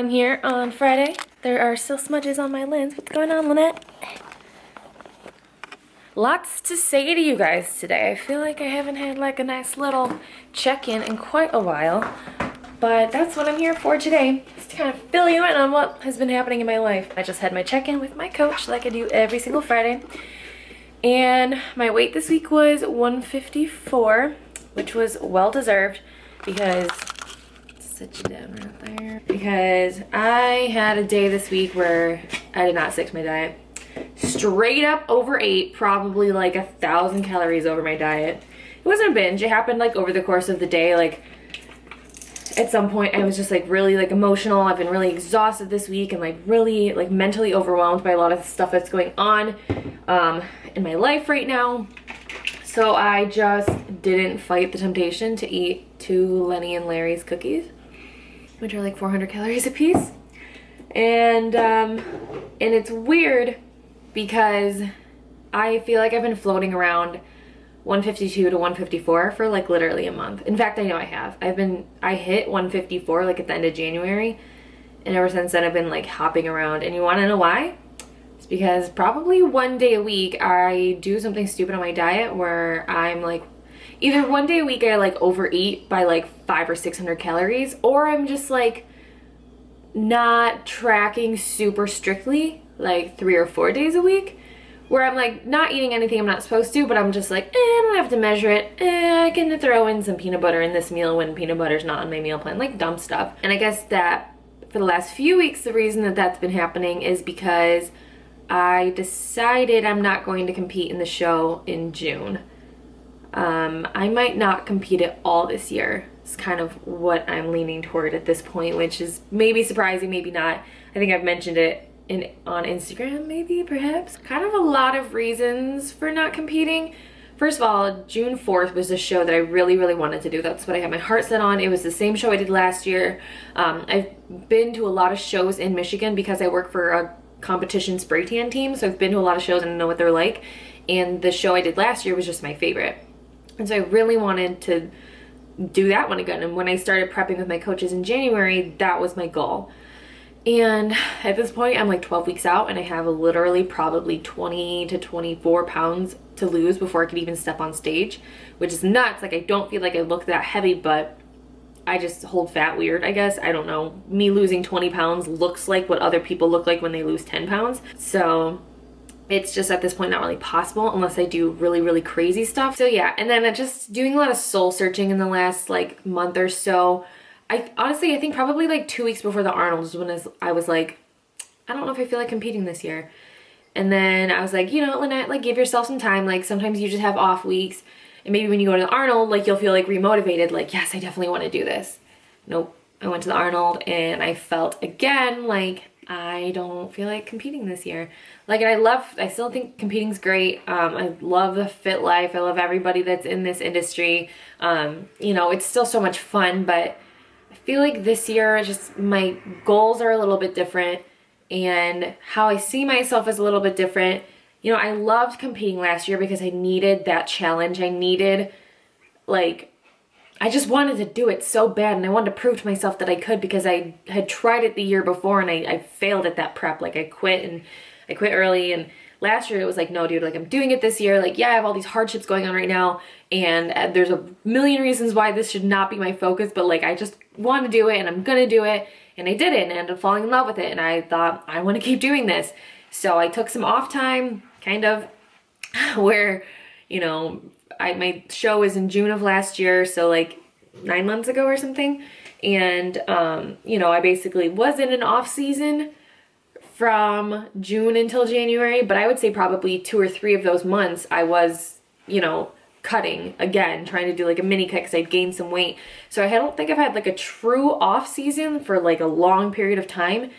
I'm here on Friday. There are still smudges on my lens. What's going on, Lynette? Lots to say to you guys today. I feel like I haven't had like a nice little check-in in quite a while, but that's what I'm here for today, just to kind of fill you in on what has been happening in my life. I just had my check-in with my coach like I do every single Friday, and my weight this week was 154, which was well-deserved because, sit you down right there, because I had a day this week where I did not stick to my diet. Straight up overate, probably like 1,000 calories over my diet. It wasn't a binge, it happened like over the course of the day. Like at some point I was just like really like emotional. I've been really exhausted this week and like really like mentally overwhelmed by a lot of stuff that's going on in my life right now. So I just didn't fight the temptation to eat 2 Lenny and Larry's cookies, which are like 400 calories a piece. And it's weird because I feel like I've been floating around 152 to 154 for like literally a month. In fact, I know I have. I hit 154 like at the end of January, and ever since then I've been like hopping around. And you want to know why? It's because probably one day a week I do something stupid on my diet where I'm like, either one day a week I like overeat by like 500 or 600 calories, or I'm just like not tracking super strictly like 3 or 4 days a week, where I'm like not eating anything I'm not supposed to, but I'm just like, I don't have to measure it. I can throw in some peanut butter in this meal when peanut butter's not on my meal plan, like dumb stuff. And I guess that for the last few weeks, the reason that that's been happening is because I decided I'm not going to compete in the show in June. I might not compete at all this year. It's kind of what I'm leaning toward at this point, which is maybe surprising, maybe not. I think I've mentioned it on Instagram, maybe, perhaps. Kind of a lot of reasons for not competing. First of all, June 4th was a show that I really, really wanted to do. That's what I had my heart set on. It was the same show I did last year. I've been to a lot of shows in Michigan because I work for a competition spray tan team, so I've been to a lot of shows and I know what they're like. And the show I did last year was just my favorite. And so I really wanted to do that one again. And when I started prepping with my coaches in January, that was my goal. And at this point, I'm like 12 weeks out and I have literally probably 20 to 24 pounds to lose before I could even step on stage, which is nuts. Like, I don't feel like I look that heavy, but I just hold fat weird, I guess. I don't know. Me losing 20 pounds looks like what other people look like when they lose 10 pounds. So it's just at this point not really possible unless I do really, really crazy stuff. So yeah, and then just doing a lot of soul searching in the last like month or so. I think probably like 2 weeks before the Arnold's when I was like, I don't know if I feel like competing this year. And then I was like, you know, Lynette, like give yourself some time. Like sometimes you just have off weeks. And maybe when you go to the Arnold, like you'll feel like remotivated. Like, yes, I definitely want to do this. Nope. I went to the Arnold and I felt again like I don't feel like competing this year. Like, and I still think competing's great. I love the fit life. I love everybody that's in this industry. You know, it's still so much fun, but I feel like this year just my goals are a little bit different and how I see myself is a little bit different. You know, I loved competing last year because I needed that challenge. I needed, like, I just wanted to do it so bad and I wanted to prove to myself that I could, because I had tried it the year before and I failed at that prep. Like, I quit early, and last year it was like, no dude, like I'm doing it this year. Like, yeah, I have all these hardships going on right now and there's a million reasons why this should not be my focus, but like I just want to do it and I'm gonna do it. And I did it and I ended up falling in love with it and I thought I want to keep doing this. So I took some off time, kind of, where, you know, my show was in June of last year, so like 9 months ago or something. And you know, I basically was in an off season from June until January, but I would say probably 2 or 3 of those months I was, you know, cutting again, trying to do like a mini cut because I'd gained some weight. So I don't think I've had like a true off season for like a long period of time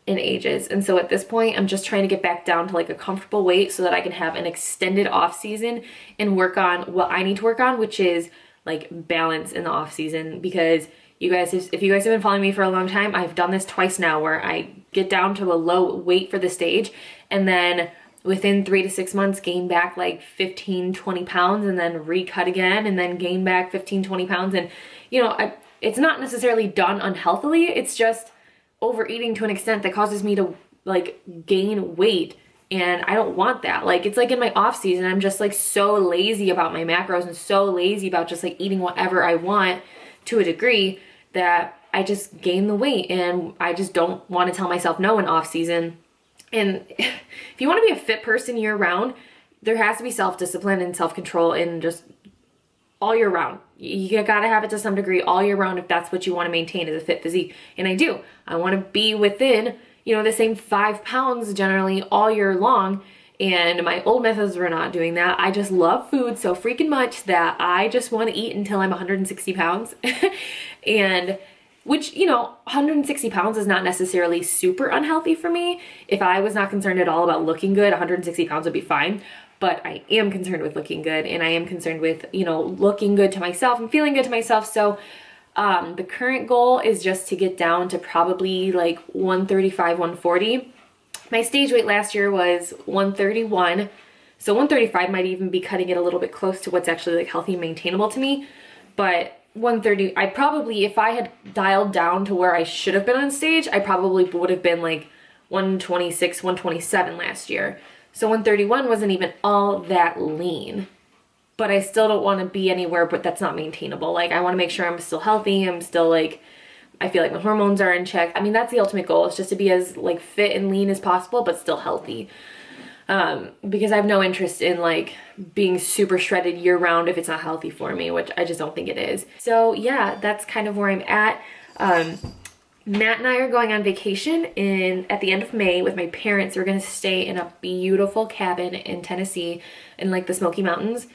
in ages. And so at this point, I'm just trying to get back down to like a comfortable weight so that I can have an extended off season and work on what I need to work on, which is like balance in the off season. Because you guys, if you guys have been following me for a long time, I've done this twice now where I get down to a low weight for the stage and then within 3 to 6 months gain back like 15, 20 pounds and then recut again and then gain back 15, 20 pounds. And you know, it's not necessarily done unhealthily. It's just overeating to an extent that causes me to like gain weight. And I don't want that. Like, it's like in my off season, I'm just like so lazy about my macros and so lazy about just like eating whatever I want to a degree that I just gain the weight, and I just don't want to tell myself no in off season. And if you want to be a fit person year round, there has to be self-discipline and self-control and just all year round. You gotta have it to some degree all year round if that's what you want to maintain as a fit physique. And I do. I want to be within, you know, the same 5 pounds generally all year long. And my old methods were not doing that. I just love food so freaking much that I just want to eat until I'm 160 pounds. And which, you know, 160 pounds is not necessarily super unhealthy for me. If I was not concerned at all about looking good, 160 pounds would be fine. But I am concerned with looking good, and I am concerned with, you know, looking good to myself and feeling good to myself. So the current goal is just to get down to probably like 135, 140. My stage weight last year was 131. So 135 might even be cutting it a little bit close to what's actually like healthy and maintainable to me. But 130, I probably, if I had dialed down to where I should have been on stage, I probably would have been like 126, 127 last year. So 131 wasn't even all that lean, but I still don't want to be anywhere, but that's not maintainable. Like, I want to make sure I'm still healthy. I'm still like, I feel like my hormones are in check. I mean, that's the ultimate goal, is just to be as like fit and lean as possible, but still healthy. Because I have no interest in like being super shredded year round if it's not healthy for me, which I just don't think it is. So yeah, that's kind of where I'm at. Matt and I are going on vacation at the end of May with my parents. We're gonna stay in a beautiful cabin in Tennessee in like the Smoky Mountains,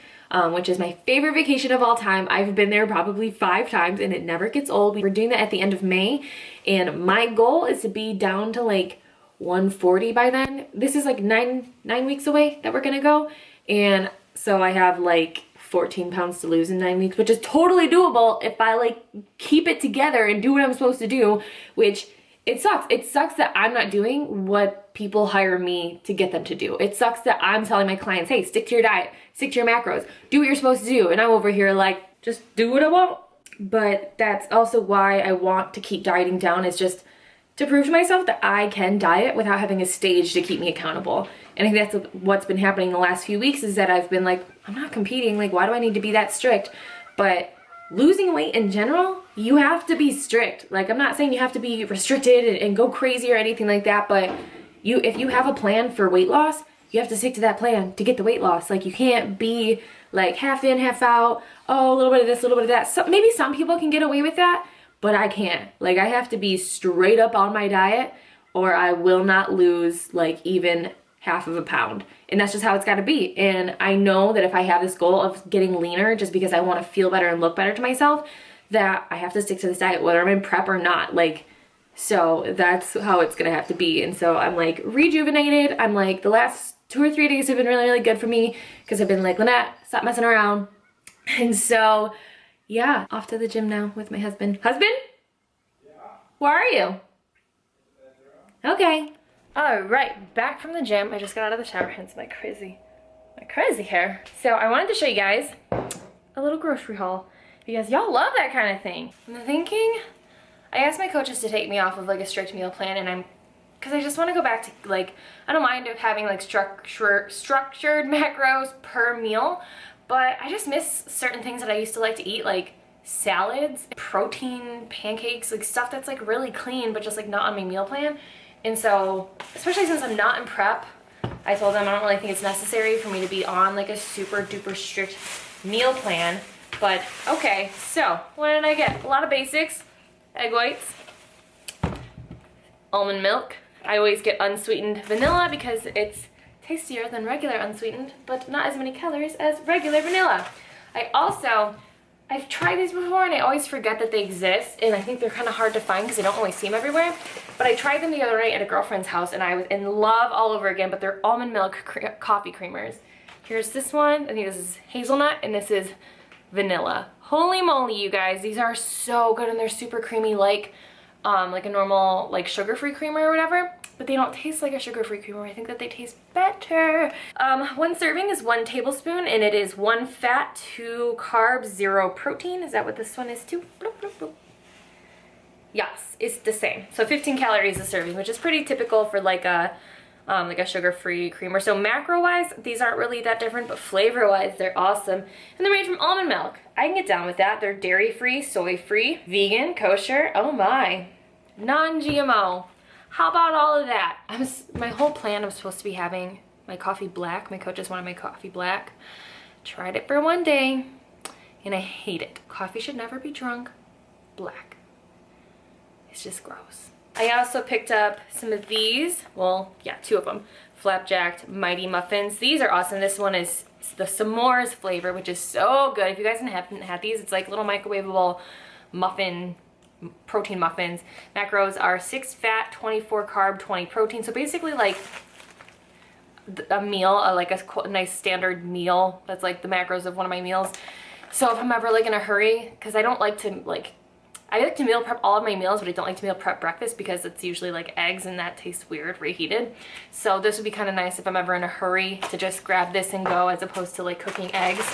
which is my favorite vacation of all time. I've been there probably 5 times and it never gets old. We're doing that at the end of May, and my goal is to be down to like 140 by then. This is like nine weeks away that we're gonna go, and so I have like 14 pounds to lose in 9 weeks, which is totally doable if I like keep it together and do what I'm supposed to do, which it sucks. It sucks that I'm not doing what people hire me to get them to do. It sucks that I'm telling my clients, hey, stick to your diet, stick to your macros, do what you're supposed to do. And I'm over here like, just do what I want. But that's also why I want to keep dieting down, is just to prove to myself that I can diet without having a stage to keep me accountable. And I think that's what's been happening the last few weeks, is that I've been like, I'm not competing, like why do I need to be that strict? But losing weight in general, you have to be strict. Like, I'm not saying you have to be restricted and go crazy or anything like that, but if you have a plan for weight loss, you have to stick to that plan to get the weight loss. Like, you can't be like half in, half out, oh, a little bit of this, a little bit of that. So maybe some people can get away with that, but I can't. Like, I have to be straight up on my diet, or I will not lose like even half of a pound. And that's just how it's got to be. And I know that if I have this goal of getting leaner just because I want to feel better and look better to myself, that I have to stick to this diet whether I'm in prep or not. Like, so that's how it's gonna have to be. And so I'm like rejuvenated. I'm like, the last 2 or 3 days have been really, really good for me, because I've been like, Lynette, stop messing around. And so yeah, off to the gym now with my husband. Husband? Yeah. Where are you? Okay. All right, back from the gym. I just got out of the shower, hence my crazy hair. So I wanted to show you guys a little grocery haul, because y'all love that kind of thing. I'm thinking, I asked my coaches to take me off of like a strict meal plan, because I just want to go back to like, I don't mind having like structured macros per meal, but I just miss certain things that I used to like to eat, like salads, protein, pancakes, like stuff that's like really clean, but just like not on my meal plan. And so, especially since I'm not in prep, I told them I don't really think it's necessary for me to be on like a super duper strict meal plan. But okay, so what did I get? A lot of basics. Egg whites, almond milk. I always get unsweetened vanilla because it's tastier than regular unsweetened, but not as many calories as regular vanilla. I've tried these before and I always forget that they exist, and I think they're kind of hard to find because they don't always see them everywhere. But I tried them the other night at a girlfriend's house and I was in love all over again, but they're almond milk coffee creamers. Here's this one. I think this is hazelnut and this is vanilla. Holy moly, you guys, these are so good, and they're super creamy like a normal like sugar-free creamer or whatever, but they don't taste like a sugar-free creamer. I think that they taste better. 1 serving is 1 tablespoon, and it is 1 fat, 2 carbs, 0 protein. Is that what this one is too? Bloop, bloop, bloop. Yes, it's the same. So 15 calories a serving, which is pretty typical for like a sugar-free creamer. So macro-wise, these aren't really that different, but flavor-wise, they're awesome. And they range from almond milk. I can get down with that. They're dairy-free, soy-free, vegan, kosher. Oh my. Non-GMO. How about all of that? My whole plan, I'm supposed to be having my coffee black. My coaches wanted my coffee black. Tried it for one day, and I hate it. Coffee should never be drunk black. It's just gross. I also picked up some of these. Well, yeah, 2 of them. Flapjack Mighty Muffins. These are awesome. This one is the s'mores flavor, which is so good. If you guys haven't had these, it's like little microwavable muffin, protein muffins. Macros are 6 fat, 24 carb, 20 protein. So basically like a meal, like a nice standard meal. That's like the macros of one of my meals. So if I'm ever like in a hurry, because I don't like to I like to meal prep all of my meals, but I don't like to meal prep breakfast because it's usually like eggs and that tastes weird reheated. So this would be kind of nice if I'm ever in a hurry to just grab this and go, as opposed to like cooking eggs.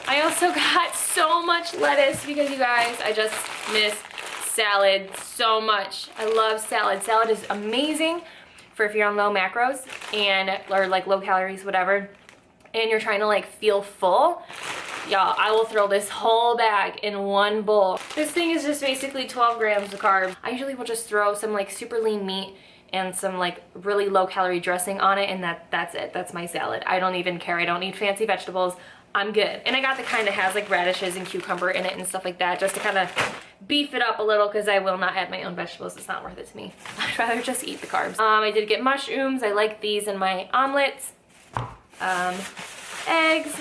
I also got so much lettuce because you guys, I just miss salad so much. I love salad. Salad is amazing for if you're on low macros or like low calories, whatever, and you're trying to like feel full. Y'all, I will throw this whole bag in one bowl. This thing is just basically 12 grams of carbs. I usually will just throw some like super lean meat and some like really low calorie dressing on it, and that's it. That's my salad. I don't even care. I don't need fancy vegetables. I'm good. And I got the kind that has like radishes and cucumber in it and stuff like that, just to kind of beef it up a little, because I will not add my own vegetables. It's not worth it to me. I'd rather just eat the carbs. I did get mushrooms. I like these in my omelets. Eggs.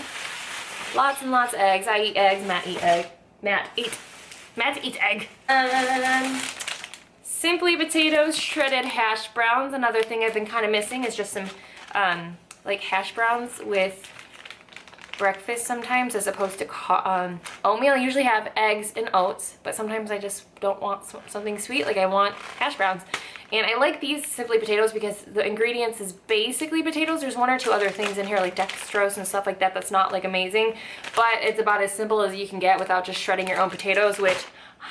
Lots and lots of eggs. I eat eggs. Matt eat egg. Matt eats egg. Simply Potatoes shredded hash browns. Another thing I've been kind of missing is just some like hash browns with breakfast sometimes, as opposed to oatmeal. I usually have eggs and oats, but sometimes I just don't want something sweet. Like I want hash browns. And I like these Simply Potatoes because the ingredients is basically potatoes. There's 1 or 2 other things in here like dextrose and stuff like that that's not like amazing, but it's about as simple as you can get without just shredding your own potatoes, which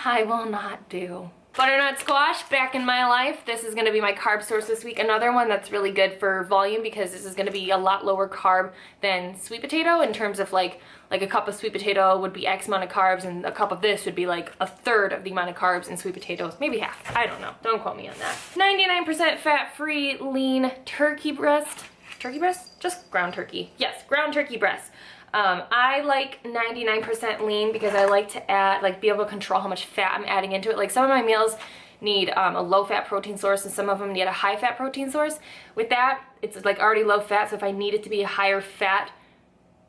I will not do. Butternut squash back in my life. This is going to be my carb source this week. Another one that's really good for volume, because this is going to be a lot lower carb than sweet potato, in terms of like a cup of sweet potato would be X amount of carbs, and a cup of this would be like 1/3 of the amount of carbs in sweet potatoes, maybe half. I don't know. Don't quote me on that. 99% fat-free lean turkey breast. Turkey breast? Just ground turkey. Yes, ground turkey breast. I like 99% lean because I like to add, like, be able to control how much fat I'm adding into it. Like, some of my meals need a low-fat protein source, and some of them need a high-fat protein source. With that, it's like already low-fat, so if I need it to be a higher fat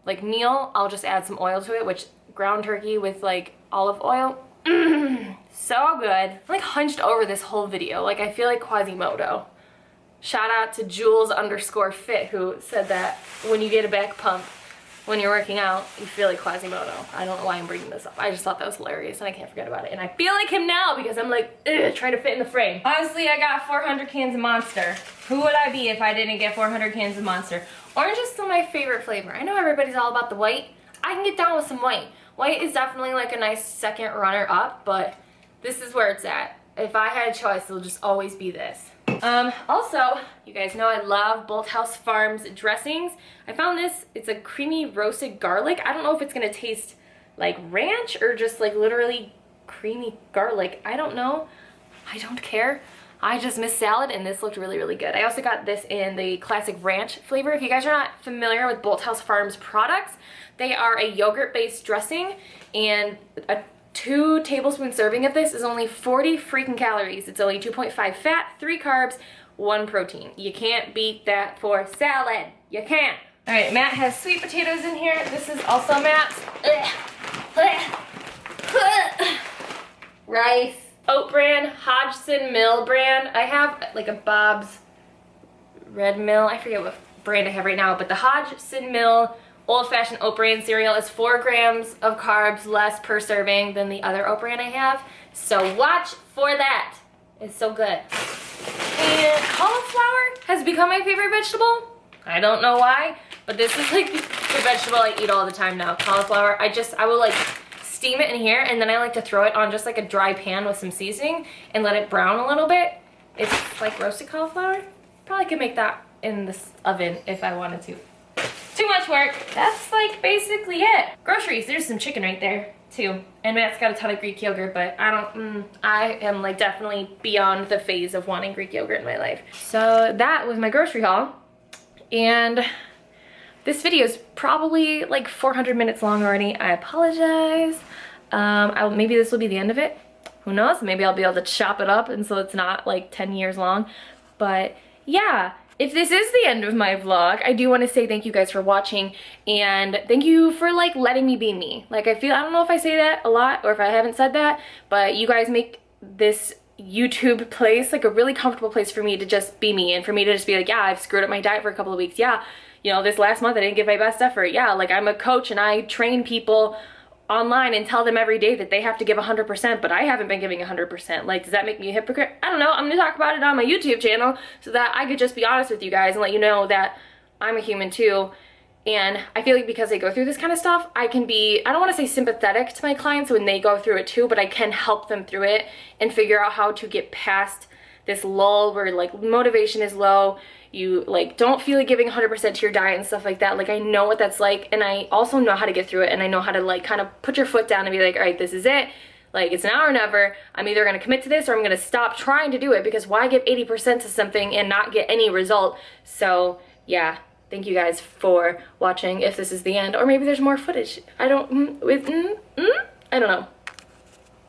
like meal, I'll just add some oil to it, which ground turkey with like olive oil, so good. I'm like hunched over this whole video. Like, I feel like Quasimodo. Shout out to Jules_fit, who said that when you get a back pump when you're working out, you feel like Quasimodo. I don't know why I'm bringing this up. I just thought that was hilarious, and I can't forget about it. And I feel like him now because I'm like, trying to fit in the frame. Honestly, I got 400 cans of Monster. Who would I be if I didn't get 400 cans of Monster? Orange is still my favorite flavor. I know everybody's all about the white. I can get down with some white. White is definitely like a nice second runner up, but this is where it's at. If I had a choice, it'll just always be this. Also, you guys know I love Bolthouse Farms dressings. I found this, it's a creamy roasted garlic. I don't know if it's gonna taste like ranch or just like literally creamy garlic. I don't know. I don't care. I just miss salad, and this looked really, really good. I also got this in the classic ranch flavor. If you guys are not familiar with Bolthouse Farms products, they are a yogurt-based dressing, and a 2 tablespoon serving of this is only 40 freaking calories. It's only 2.5 fat, 3 carbs, 1 protein. You can't beat that for salad. You can't. All right, Matt has sweet potatoes in here. This is also Matt's. Rice. Oat bran, Hodgson Mill brand. I have like a Bob's Red Mill. I forget what brand I have right now, but the Hodgson Mill old-fashioned oat bran cereal is 4 grams of carbs less per serving than the other oat bran I have. So watch for that. It's so good. And cauliflower has become my favorite vegetable. I don't know why, but this is like the vegetable I eat all the time now. Cauliflower. I will like steam it in here, and then I like to throw it on just like a dry pan with some seasoning and let it brown a little bit. It's like roasted cauliflower. Probably could make that in this oven if I wanted to. Too much work. That's like basically it. Groceries, there's some chicken right there too. And Matt's got a ton of Greek yogurt, but I am like definitely beyond the phase of wanting Greek yogurt in my life. So that was my grocery haul. And this video is probably like 400 minutes long already. I apologize. Maybe this will be the end of it. Who knows? Maybe I'll be able to chop it up and so it's not like 10 years long. But yeah, if this is the end of my vlog, I do want to say thank you guys for watching and thank you for like letting me be me. Like I don't know if I say that a lot or if I haven't said that, but you guys make this YouTube place like a really comfortable place for me to just be me and for me to just be like, yeah, I've screwed up my diet for a couple of weeks. Yeah, you know, this last month I didn't give my best effort. Yeah, like I'm a coach and I train people online and tell them every day that they have to give 100%, but I haven't been giving 100%. Like, does that make me a hypocrite? I don't know. I'm gonna talk about it on my YouTube channel so that I could just be honest with you guys and let you know that I'm a human too. And I feel like because I go through this kind of stuff, I can be, I don't want to say sympathetic to my clients when they go through it too, but I can help them through it and figure out how to get past this lull where like motivation is low, you like don't feel like giving 100% to your diet and stuff like that. Like I know what that's like, and I also know how to get through it, and I know how to like kind of put your foot down and be like, all right, this is it. Like it's now or never. I'm either gonna commit to this or I'm gonna stop trying to do it, because why give 80% to something and not get any result? So yeah, thank you guys for watching. If this is the end, or maybe there's more footage. I don't know.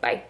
Bye.